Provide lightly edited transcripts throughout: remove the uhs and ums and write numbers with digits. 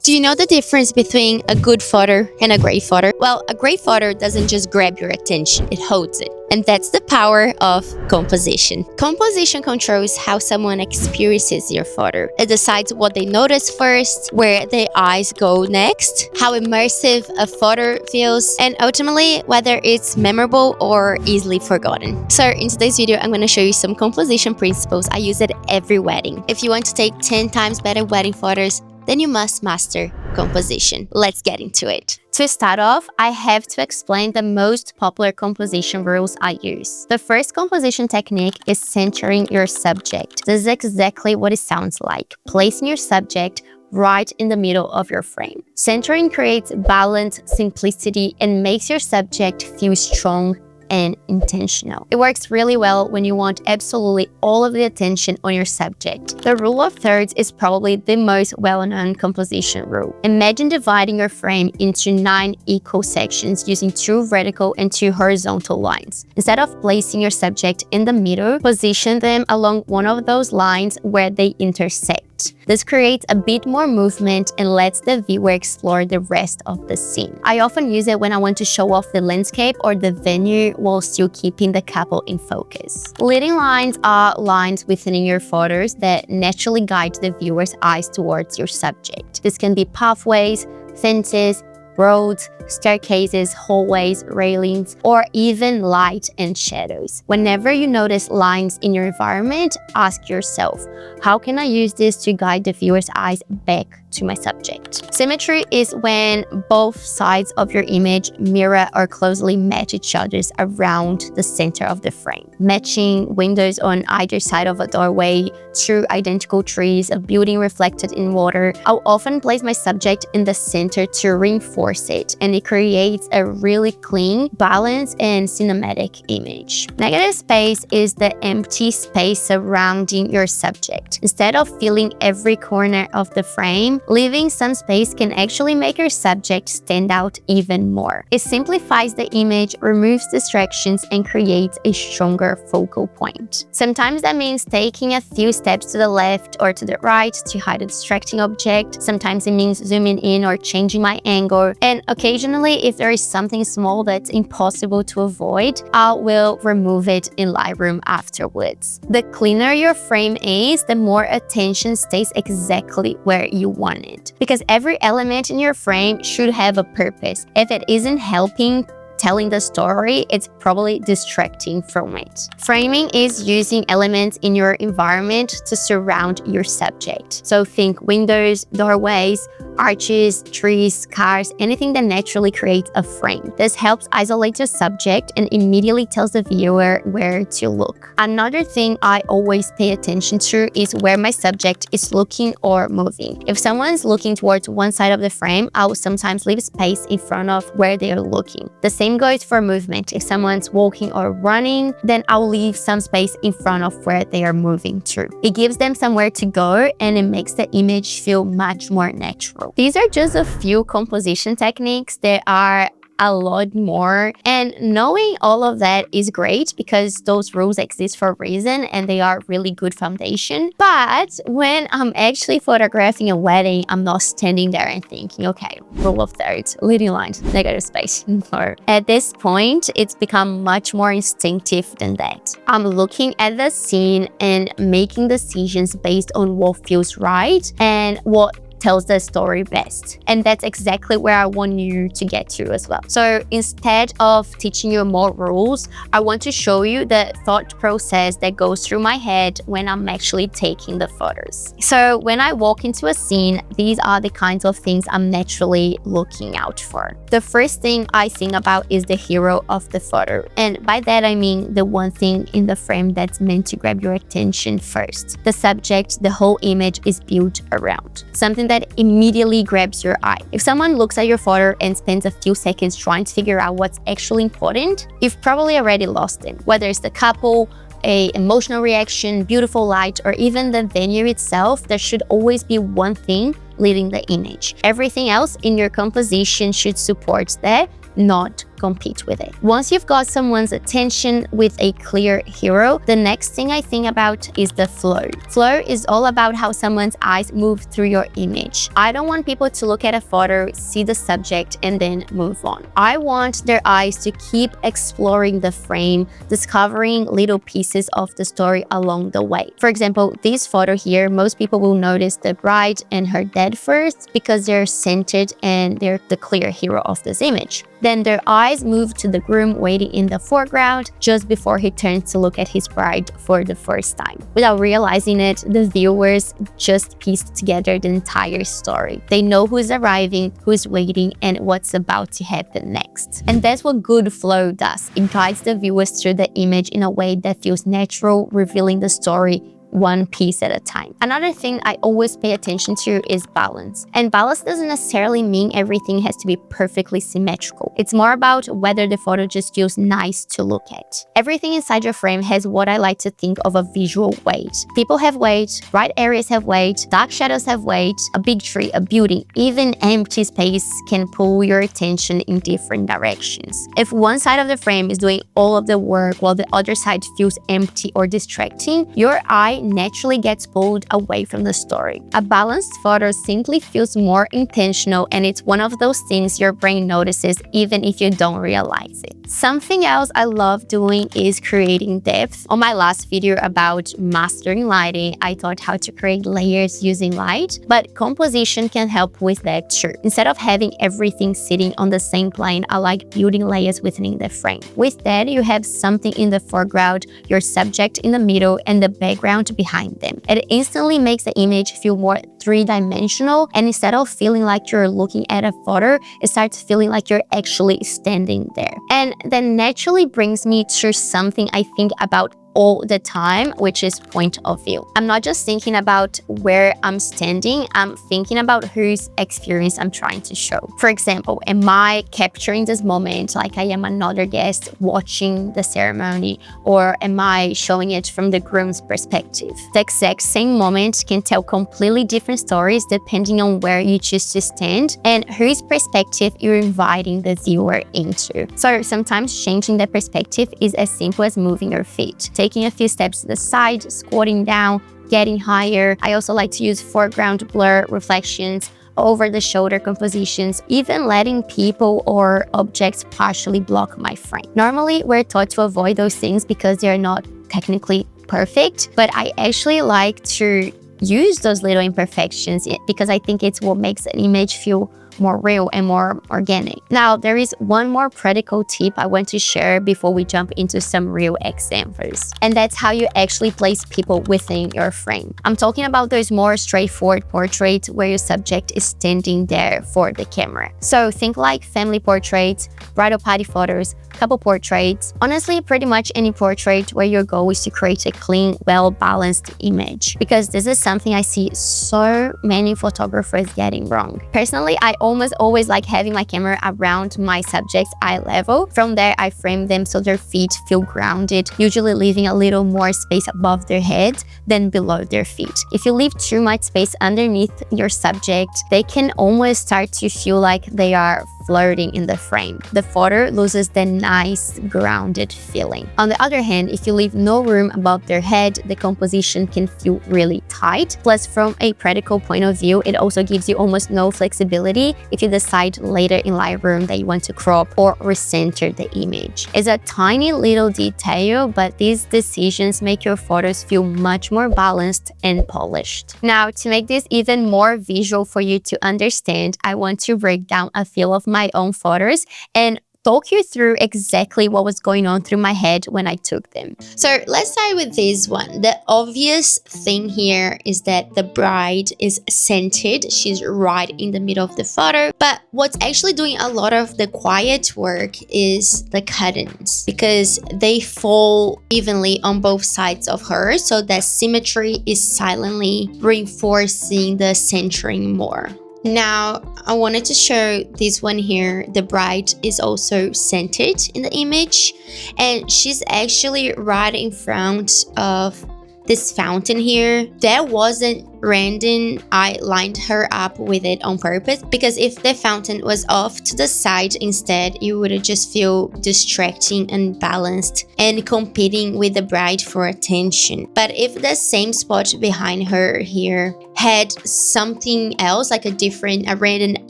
Do you know the difference between a good photo and a great photo? Well, a great photo doesn't just grab your attention, it holds it. And that's the power of composition. Composition controls how someone experiences your photo. It decides what they notice first, where their eyes go next, how immersive a photo feels, and ultimately whether it's memorable or easily forgotten. So in today's video, I'm going to show you some composition principles I use at every wedding. If you want to take 10 times better wedding photos, then you must master composition. Let's get into it. To start off, I have to explain the most popular composition rules I use. The first composition technique is centering your subject. This is exactly what it sounds like, placing your subject right in the middle of your frame. Centering creates balance, simplicity, and makes your subject feel strong and intentional. It works really well when you want absolutely all of the attention on your subject. The rule of thirds is probably the most well-known composition rule. Imagine dividing your frame into 9 equal sections using 2 vertical and 2 horizontal lines. Instead of placing your subject in the middle, position them along one of those lines where they intersect. This creates a bit more movement and lets the viewer explore the rest of the scene. I often use it when I want to show off the landscape or the venue while still keeping the couple in focus. Leading lines are lines within your photos that naturally guide the viewer's eyes towards your subject. This can be pathways, fences, roads, staircases, hallways, railings, or even light and shadows. Whenever you notice lines in your environment, ask yourself, how can I use this to guide the viewer's eyes back to my subject? Symmetry is when both sides of your image mirror or closely match each other around the center of the frame. Matching windows on either side of a doorway, 2 identical trees, a building reflected in water. I'll often place my subject in the center to reinforce it, and it creates a really clean, balanced, and cinematic image. Negative space is the empty space surrounding your subject. Instead of filling every corner of the frame, leaving some space can actually make your subject stand out even more. It simplifies the image, removes distractions, and creates a stronger focal point. Sometimes that means taking a few steps to the left or to the right to hide a distracting object. Sometimes it means zooming in or changing my angle. And occasionally, if there is something small that's impossible to avoid, I will remove it in Lightroom afterwards. The cleaner your frame is, the more attention stays exactly where you want it. Because every element in your frame should have a purpose. If it isn't helping telling the story, it's probably distracting from it. Framing is using elements in your environment to surround your subject. So think windows, doorways, arches, trees, cars, anything that naturally creates a frame. This helps isolate your subject and immediately tells the viewer where to look. Another thing I always pay attention to is where my subject is looking or moving. If someone's looking towards one side of the frame, I will sometimes leave space in front of where they are looking. The same goes for movement. If someone's walking or running, then I'll leave some space in front of where they are moving to. It gives them somewhere to go and it makes the image feel much more natural. These are just a few composition techniques. There are a lot more, and knowing all of that is great because those rules exist for a reason and they are really good foundation. But when I'm actually photographing a wedding, I'm not standing there and thinking, okay, rule of thirds, leading lines, negative space. No. At this point, it's become much more instinctive than that. I'm looking at the scene and making decisions based on what feels right and what tells the story best. And that's exactly where I want you to get to as well. So instead of teaching you more rules, I want to show you the thought process that goes through my head when I'm actually taking the photos. So when I walk into a scene, these are the kinds of things I'm naturally looking out for. The first thing I think about is the hero of the photo. And by that, I mean the one thing in the frame that's meant to grab your attention first. The subject, the whole image is built around something that immediately grabs your eye. If someone looks at your photo and spends a few seconds trying to figure out what's actually important, you've probably already lost them. Whether it's the couple, an emotional reaction, beautiful light, or even the venue itself, there should always be one thing leading the image. Everything else in your composition should support that, not compete with it. Once you've got someone's attention with a clear hero, the next thing I think about is the flow. Flow is all about how someone's eyes move through your image. I don't want people to look at a photo, see the subject, and then move on. I want their eyes to keep exploring the frame, discovering little pieces of the story along the way. For example, this photo here, most people will notice the bride and her dad first because they're centered and they're the clear hero of this image. Then their eyes move to the groom waiting in the foreground just before he turns to look at his bride for the first time. Without realizing it, the viewers just pieced together the entire story. They know who's arriving, who's waiting, and what's about to happen next. And that's what good flow does. It guides the viewers through the image in a way that feels natural, revealing the story one piece at a time. Another thing I always pay attention to is balance. And balance doesn't necessarily mean everything has to be perfectly symmetrical. It's more about whether the photo just feels nice to look at. Everything inside your frame has what I like to think of a visual weight. People have weight, bright areas have weight, dark shadows have weight, a big tree, a building, even empty space can pull your attention in different directions. If one side of the frame is doing all of the work while the other side feels empty or distracting, your eye naturally gets pulled away from the story. A balanced photo simply feels more intentional, and it's one of those things your brain notices even if you don't realize it. Something else I love doing is creating depth. On my last video about mastering lighting, I taught how to create layers using light, but composition can help with that too. Instead of having everything sitting on the same plane, I like building layers within the frame. With that, you have something in the foreground, your subject in the middle, and the background behind them. It instantly makes the image feel more three-dimensional, and instead of feeling like you're looking at a photo, it starts feeling like you're actually standing there. And that naturally brings me to something I think about all the time, which is point of view. I'm not just thinking about where I'm standing, I'm thinking about whose experience I'm trying to show. For example, am I capturing this moment like I am another guest watching the ceremony, or am I showing it from the groom's perspective? The exact same moment can tell completely different stories depending on where you choose to stand and whose perspective you're inviting the viewer into. So sometimes changing the perspective is as simple as moving your feet, taking a few steps to the side, squatting down, getting higher. I also like to use foreground blur, reflections, over-the-shoulder compositions, even letting people or objects partially block my frame. Normally, we're taught to avoid those things because they're not technically perfect, but I actually like to use those little imperfections because I think it's what makes an image feel more real and more organic. Now, there is one more practical tip I want to share before we jump into some real examples, and that's how you actually place people within your frame. I'm talking about those more straightforward portraits where your subject is standing there for the camera. So think like family portraits, bridal party photos, couple portraits, honestly, pretty much any portrait where your goal is to create a clean, well-balanced image, because this is something I see so many photographers getting wrong. Personally, I almost always like having my camera around my subject's eye level. From there, I frame them so their feet feel grounded, usually leaving a little more space above their head than below their feet. If you leave too much space underneath your subject, they can almost start to feel like they are floating in the frame. The photo loses the nice grounded feeling. On the other hand, if you leave no room above their head, the composition can feel really tight. Plus, from a practical point of view, it also gives you almost no flexibility if you decide later in Lightroom that you want to crop or recenter the image. It's a tiny little detail, but these decisions make your photos feel much more balanced and polished. Now, to make this even more visual for you to understand, I want to break down a few of my own photos and talk you through exactly what was going on through my head when I took them. So let's start with this one. The obvious thing here is that the bride is centered. She's right in the middle of the photo. But what's actually doing a lot of the quiet work is the curtains, because they fall evenly on both sides of her, so that symmetry is silently reinforcing the centering more. Now, I wanted to show this one here. The bride is also centered in the image, and she's actually right in front of this fountain here. That wasn't random, I lined her up with it on purpose, because if the fountain was off to the side instead, it would just feel distracting, unbalanced, and competing with the bride for attention. But if the same spot behind her here had something else, like a random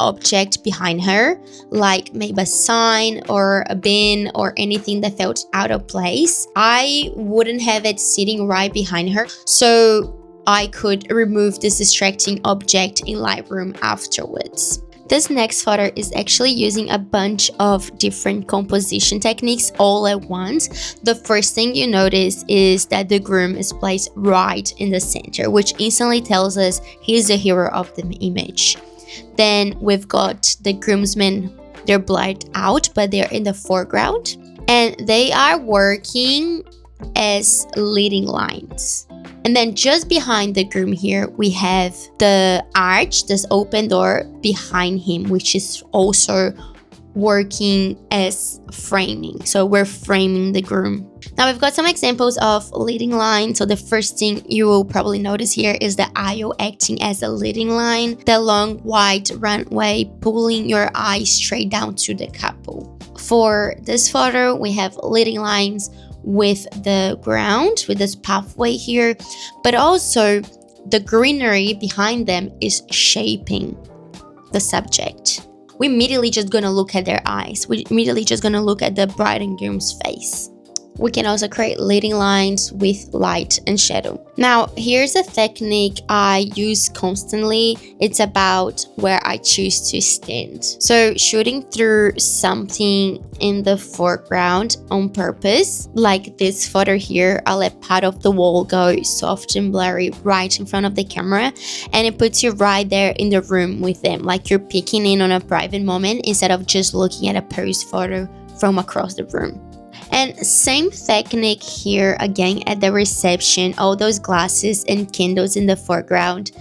object behind her, like maybe a sign or a bin or anything that felt out of place, I wouldn't have it sitting right behind her, so I could remove this distracting object in Lightroom afterwards. This next photo is actually using a bunch of different composition techniques all at once. The first thing you notice is that the groom is placed right in the center, which instantly tells us he's the hero of the image. Then we've got the groomsmen, they're blurred out, but they're in the foreground, and they are working as leading lines. And then just behind the groom here, we have the arch, this open door behind him, which is also working as framing. So we're framing the groom. Now we've got some examples of leading lines. So the first thing you will probably notice here is the aisle acting as a leading line, the long white runway pulling your eye straight down to the couple. For this photo, we have leading lines with the ground, with this pathway here, but also the greenery behind them is shaping the subject. We're immediately just gonna look at their eyes. We're immediately just gonna look at the bride and groom's face. We can also create leading lines with light and shadow. Now, here's a technique I use constantly. It's about where I choose to stand. So shooting through something in the foreground on purpose, like this photo here, I'll let part of the wall go soft and blurry right in front of the camera, and it puts you right there in the room with them, like you're peeking in on a private moment instead of just looking at a posed photo from across the room. And same technique here again at the reception. All those glasses and candles in the foreground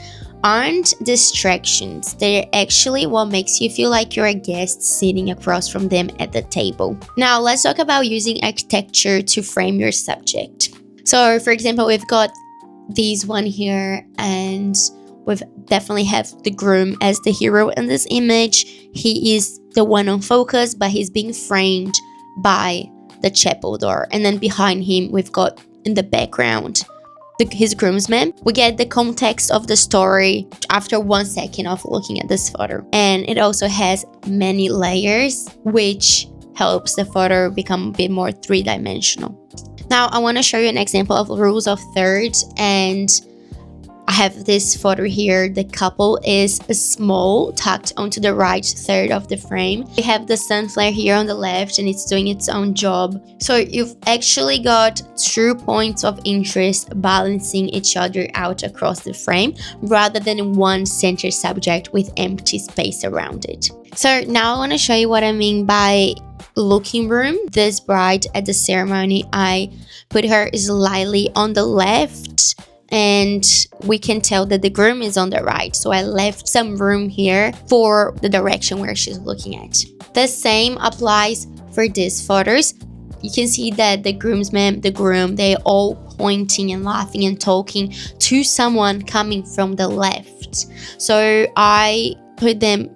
aren't distractions. They're actually what makes you feel like you're a guest sitting across from them at the table. Now let's talk about using architecture to frame your subject. So for example, we've got these one here, and we've definitely have the groom as the hero in this image. He is the one on focus, but he's being framed by the chapel door, and then behind him we've got in the background his groomsmen. We get the context of the story after 1 second of looking at this photo, and it also has many layers, which helps the photo become a bit more three-dimensional. Now I want to show you an example of rules of thirds, and I have this photo here. The couple is small, tucked onto the right third of the frame. We have the sun flare here on the left, and it's doing its own job. So you've actually got 2 points of interest balancing each other out across the frame, rather than one center subject with empty space around it. So now I want to show you what I mean by looking room. This bride at the ceremony, I put her slightly on the left, and we can tell that the groom is on the right, so I left some room here for the direction where she's looking at. The same applies for these photos. You can see that the groomsmen, the groom, they're all pointing and laughing and talking to someone coming from the left. So I put them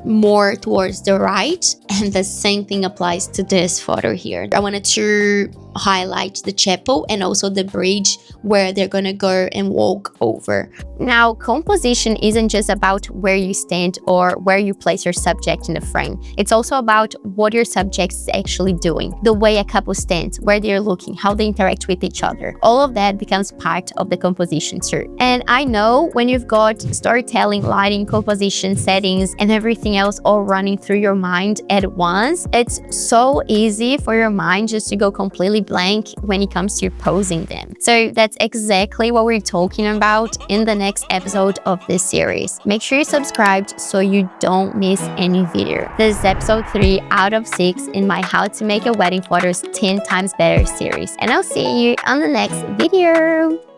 more towards the right, and the same thing applies to this photo here. I wanted to highlight the chapel and also the bridge where they're gonna go and walk over. Now, composition isn't just about where you stand or where you place your subject in the frame. It's also about what your subject is actually doing, the way a couple stands, where they're looking, how they interact with each other. All of that becomes part of the composition too. And I know when you've got storytelling, lighting, composition, settings, and everything else all running through your mind at once, it's so easy for your mind just to go completely blank when it comes to posing them. So that's exactly what we're talking about in the next episode of this series. Make sure you're subscribed so you don't miss any video. This is episode 3 out of 6 in my How to Make Your Wedding Photos 10 Times Better series. And I'll see you on the next video.